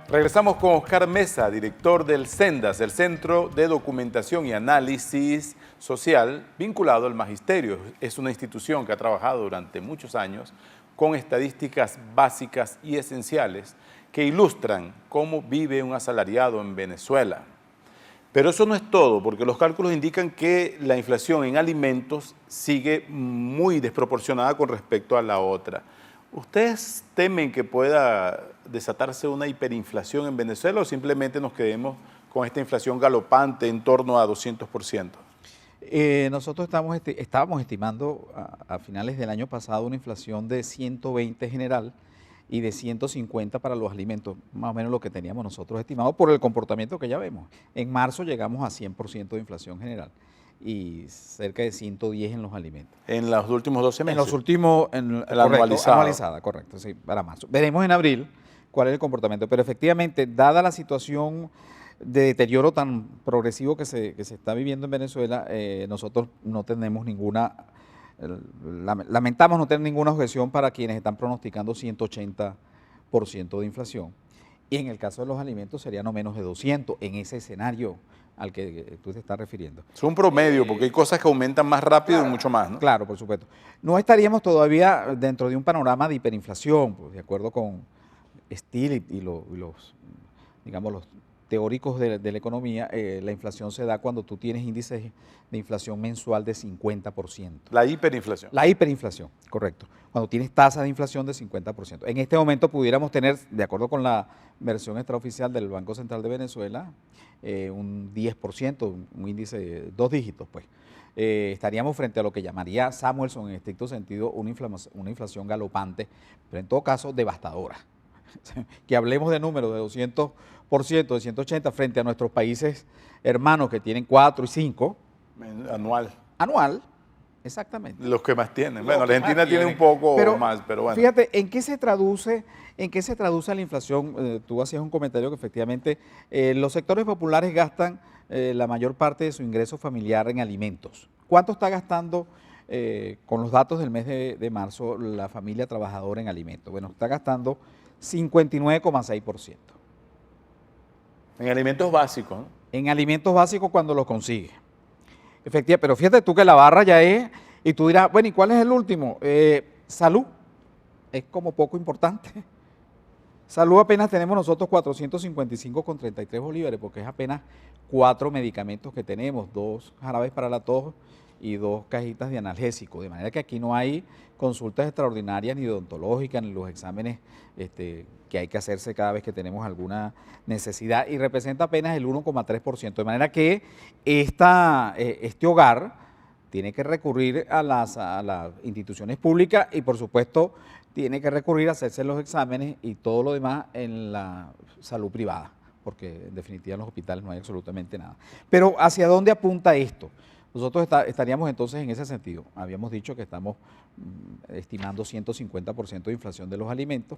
Regresamos con Oscar Mesa, director del CENDAS, el Centro de Documentación y Análisis Social, vinculado al Magisterio. Es una institución que ha trabajado durante muchos años con estadísticas básicas y esenciales que ilustran cómo vive un asalariado en Venezuela. Pero eso no es todo, porque los cálculos indican que la inflación en alimentos sigue muy desproporcionada con respecto a la otra. ¿Ustedes temen que pueda desatarse una hiperinflación en Venezuela o simplemente nos quedemos con esta inflación galopante en torno a 200%? Nosotros estábamos estimando a finales del año pasado una inflación de 120 general y de 150 para los alimentos, más o menos lo que teníamos nosotros estimado por el comportamiento que ya vemos. En marzo llegamos a 100% de inflación general y cerca de 110 en los alimentos. En los últimos 12 meses. En los últimos, anualizada, correcto, sí, para marzo. Veremos en abril cuál es el comportamiento, pero efectivamente, dada la situación de deterioro tan progresivo que se está viviendo en Venezuela, nosotros no tenemos lamentamos no tener ninguna objeción para quienes están pronosticando 180% de inflación. Y en el caso de los alimentos sería no menos de 200 en ese escenario al que tú te estás refiriendo. Es un promedio, porque hay cosas que aumentan más rápido y mucho más, ¿no? Claro, por supuesto. No estaríamos todavía dentro de un panorama de hiperinflación, pues, de acuerdo con Steele y los teóricos de la economía. La inflación se da cuando tú tienes índices de inflación mensual de 50%. La hiperinflación. La hiperinflación, correcto. Cuando tienes tasa de inflación de 50%. En este momento pudiéramos tener, de acuerdo con la versión extraoficial del Banco Central de Venezuela, un 10%, un índice de 2 dígitos, pues. Estaríamos frente a lo que llamaría Samuelson en estricto sentido una inflación galopante, pero en todo caso devastadora. Que hablemos de números de 200%, de 180% frente a nuestros países hermanos que tienen 4 y 5. Anual, exactamente. Los que más tienen. Bueno, Argentina tiene un poco más, pero bueno. Fíjate, ¿en qué se traduce la inflación? Tú hacías un comentario que efectivamente los sectores populares gastan la mayor parte de su ingreso familiar en alimentos. ¿Cuánto está gastando con los datos del mes de marzo la familia trabajadora en alimentos? Bueno, está gastando 59,6%. En alimentos básicos, ¿no? En alimentos básicos cuando los consigue. Efectivamente, pero fíjate tú que la barra ya es, y tú dirás, bueno, ¿y cuál es el último? Salud, es como poco importante. Salud apenas tenemos nosotros 455,33 bolívares, porque es apenas 4 medicamentos que tenemos, 2 jarabes para la tos y 2 cajitas de analgésico, de manera que aquí no hay consultas extraordinarias ni odontológicas, ni los exámenes que hay que hacerse cada vez que tenemos alguna necesidad, y representa apenas el 1,3%, de manera que este hogar tiene que recurrir a las instituciones públicas y por supuesto tiene que recurrir a hacerse los exámenes y todo lo demás en la salud privada, porque en definitiva en los hospitales no hay absolutamente nada. Pero ¿hacia dónde apunta esto? Nosotros estaríamos entonces en ese sentido. Habíamos dicho que estamos estimando 150% de inflación de los alimentos,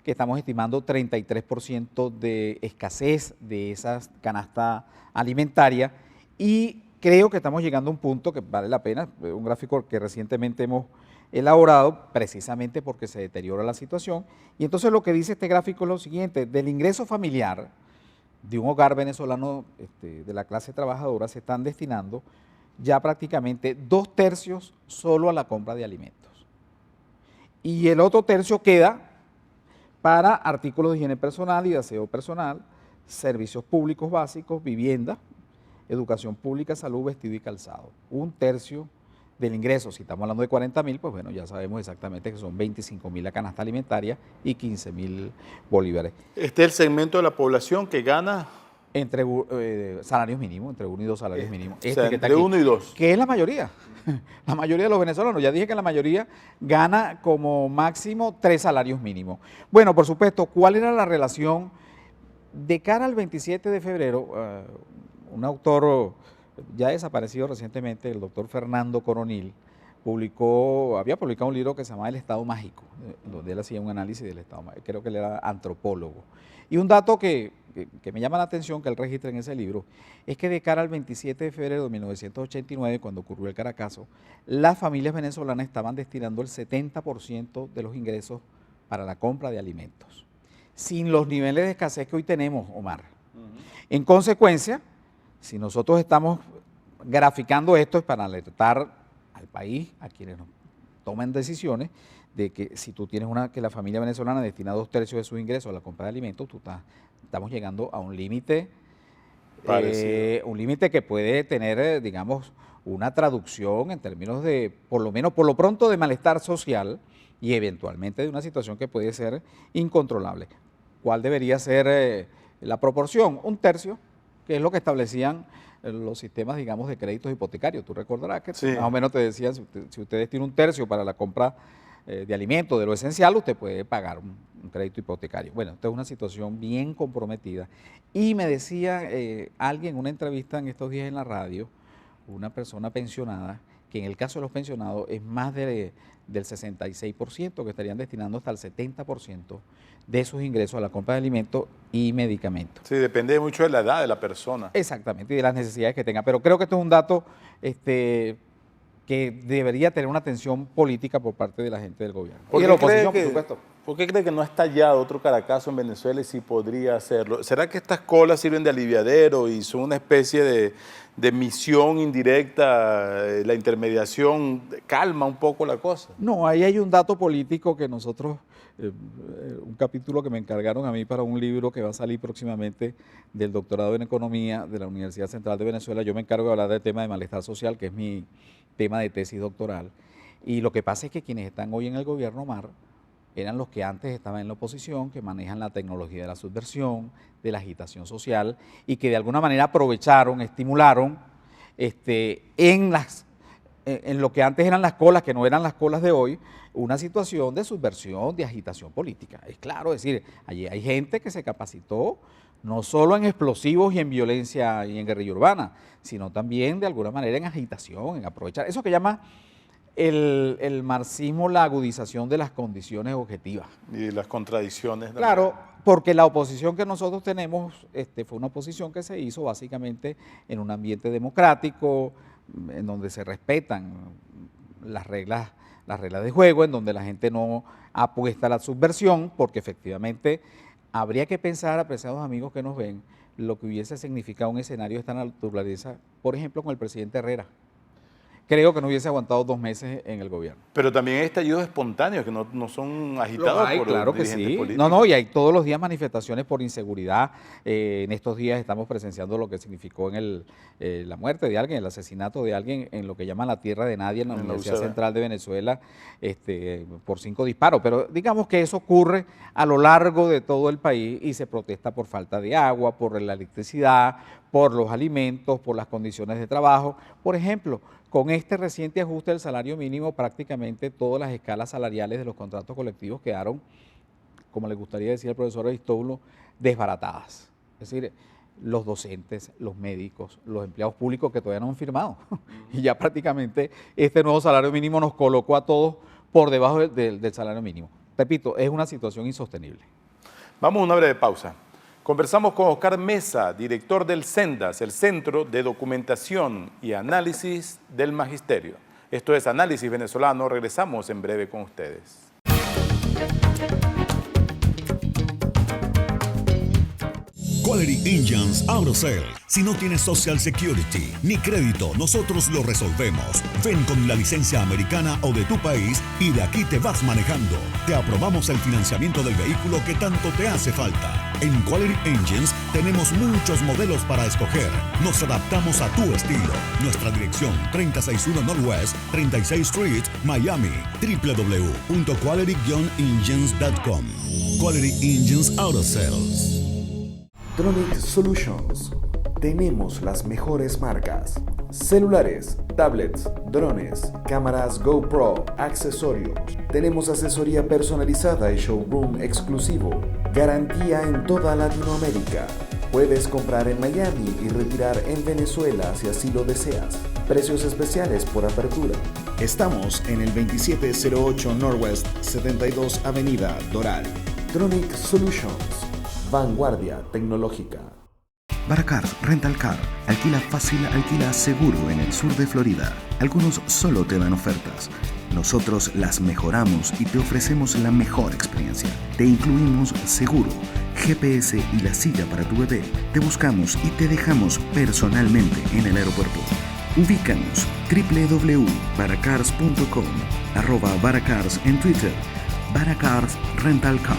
que estamos estimando 33% de escasez de esa canasta alimentaria, y creo que estamos llegando a un punto que vale la pena, un gráfico que recientemente hemos elaborado precisamente porque se deteriora la situación, y entonces lo que dice este gráfico es lo siguiente: del ingreso familiar de un hogar venezolano de la clase trabajadora se están destinando ya prácticamente 2/3 solo a la compra de alimentos. Y el otro tercio queda para artículos de higiene personal y de aseo personal, servicios públicos básicos, vivienda, educación pública, salud, vestido y calzado. 1/3 del ingreso. Si estamos hablando de 40.000, pues bueno, ya sabemos exactamente que son 25.000 la canasta alimentaria y 15.000 bolívares. Este es el segmento de la población que gana entre salarios mínimos, entre 1 y 2 salarios mínimos. O sea, entre 1 y 2. Que es la mayoría. La mayoría de los venezolanos. Ya dije que la mayoría gana como máximo 3 salarios mínimos. Bueno, por supuesto, ¿cuál era la relación? De cara al 27 de febrero, un autor ya desaparecido recientemente, el doctor Fernando Coronil, había publicado un libro que se llamaba El Estado Mágico, donde él hacía un análisis del Estado Mágico. Creo que él era antropólogo. Y un dato que me llama la atención que él registra en ese libro es que de cara al 27 de febrero de 1989, cuando ocurrió el Caracazo, las familias venezolanas estaban destinando el 70% de los ingresos para la compra de alimentos. sin los niveles de escasez que hoy tenemos, Omar. En consecuencia, si nosotros estamos graficando esto es para alertar al país, a quienes tomen decisiones, de que si tú tienes que la familia venezolana destina 2/3 de sus ingresos a la compra de alimentos, estamos llegando a un límite que puede tener, digamos, una traducción en términos de, por lo menos, por lo pronto, de malestar social y eventualmente de una situación que puede ser incontrolable. ¿Cuál debería ser la proporción? 1/3, que es lo que establecían los sistemas, digamos, de créditos hipotecarios. Tú recordarás que más o menos te decían, si ustedes tienen 1/3 para la compra de alimentos, de lo esencial, usted puede pagar un crédito hipotecario. Bueno, esta es una situación bien comprometida. Y me decía alguien en una entrevista en estos días en la radio, una persona pensionada, que en el caso de los pensionados es más del 66%, que estarían destinando hasta el 70% de sus ingresos a la compra de alimentos y medicamentos. Sí, depende mucho de la edad de la persona. Exactamente, y de las necesidades que tenga. Pero creo que esto es un dato que debería tener una atención política por parte de la gente del gobierno. Y de la oposición, por supuesto. ¿Por qué cree que no ha estallado otro Caracazo en Venezuela y sí podría hacerlo? ¿Será que estas colas sirven de aliviadero y son una especie de misión indirecta? La intermediación calma un poco la cosa. No, ahí hay un dato político que nosotros, un capítulo que me encargaron a mí para un libro que va a salir próximamente del doctorado en Economía de la Universidad Central de Venezuela. Yo me encargo de hablar del tema de malestar social, que es mi tema de tesis doctoral. Y lo que pasa es que quienes están hoy en el gobierno, Omar, eran los que antes estaban en la oposición, que manejan la tecnología de la subversión, de la agitación social, y que de alguna manera aprovecharon, estimularon en lo que antes eran las colas, que no eran las colas de hoy, una situación de subversión, de agitación política. Es claro, es decir, allí hay gente que se capacitó no solo en explosivos y en violencia y en guerrilla urbana, sino también de alguna manera en agitación, en aprovechar eso que llama el marxismo, la agudización de las condiciones objetivas. Y las contradicciones. Claro, porque la oposición que nosotros tenemos fue una oposición que se hizo básicamente en un ambiente democrático, en donde se respetan las reglas de juego, en donde la gente no apuesta a la subversión, porque efectivamente habría que pensar, apreciados amigos que nos ven, lo que hubiese significado un escenario de esta naturaleza, por ejemplo, con el presidente Herrera. Creo que no hubiese aguantado 2 meses en el gobierno. Pero también hay estallidos espontáneos que no son agitados por claro los que dirigentes sí. políticos. No, y hay todos los días manifestaciones por inseguridad. En estos días estamos presenciando lo que significó en la muerte de alguien, el asesinato de alguien en lo que llaman la tierra de nadie, en la Universidad Central de Venezuela, por 5 disparos. Pero digamos que eso ocurre a lo largo de todo el país y se protesta por falta de agua, por la electricidad, por los alimentos, por las condiciones de trabajo. Por ejemplo, con este reciente ajuste del salario mínimo, prácticamente todas las escalas salariales de los contratos colectivos quedaron, como le gustaría decir al profesor Aristóbulo, desbaratadas. Es decir, los docentes, los médicos, los empleados públicos que todavía no han firmado. Y ya prácticamente este nuevo salario mínimo nos colocó a todos por debajo del salario mínimo. Repito, es una situación insostenible. Vamos a una breve pausa. Conversamos con Oscar Mesa, director del CENDAS, el Centro de Documentación y Análisis del Magisterio. Esto es Análisis Venezolano. Regresamos en breve con ustedes. Quality Engines AutoSale. Si no tienes Social Security ni crédito, nosotros lo resolvemos. Ven con la licencia americana o de tu país y de aquí te vas manejando. Te aprobamos el financiamiento del vehículo que tanto te hace falta. En Quality Engines tenemos muchos modelos para escoger. Nos adaptamos a tu estilo. Nuestra dirección 3061 Northwest 36th Street, Miami. www.quality-engines.com. Quality Engines Auto Sales. Tronic Solutions. Tenemos las mejores marcas: celulares, tablets, drones, cámaras GoPro, accesorios. Tenemos asesoría personalizada y showroom exclusivo. Garantía en toda Latinoamérica. Puedes comprar en Miami y retirar en Venezuela si así lo deseas. Precios especiales por apertura. Estamos en el 2708 Northwest 72 Avenida Doral. Tronic Solutions. Vanguardia tecnológica. Baracar Rental Car. Alquila fácil, alquila seguro en el sur de Florida. Algunos solo te dan ofertas. Nosotros las mejoramos y te ofrecemos la mejor experiencia. Te incluimos seguro, GPS y la silla para tu bebé. Te buscamos y te dejamos personalmente en el aeropuerto. Ubícanos www.baracars.com, @Baracars en Twitter, Baracars Rental Car.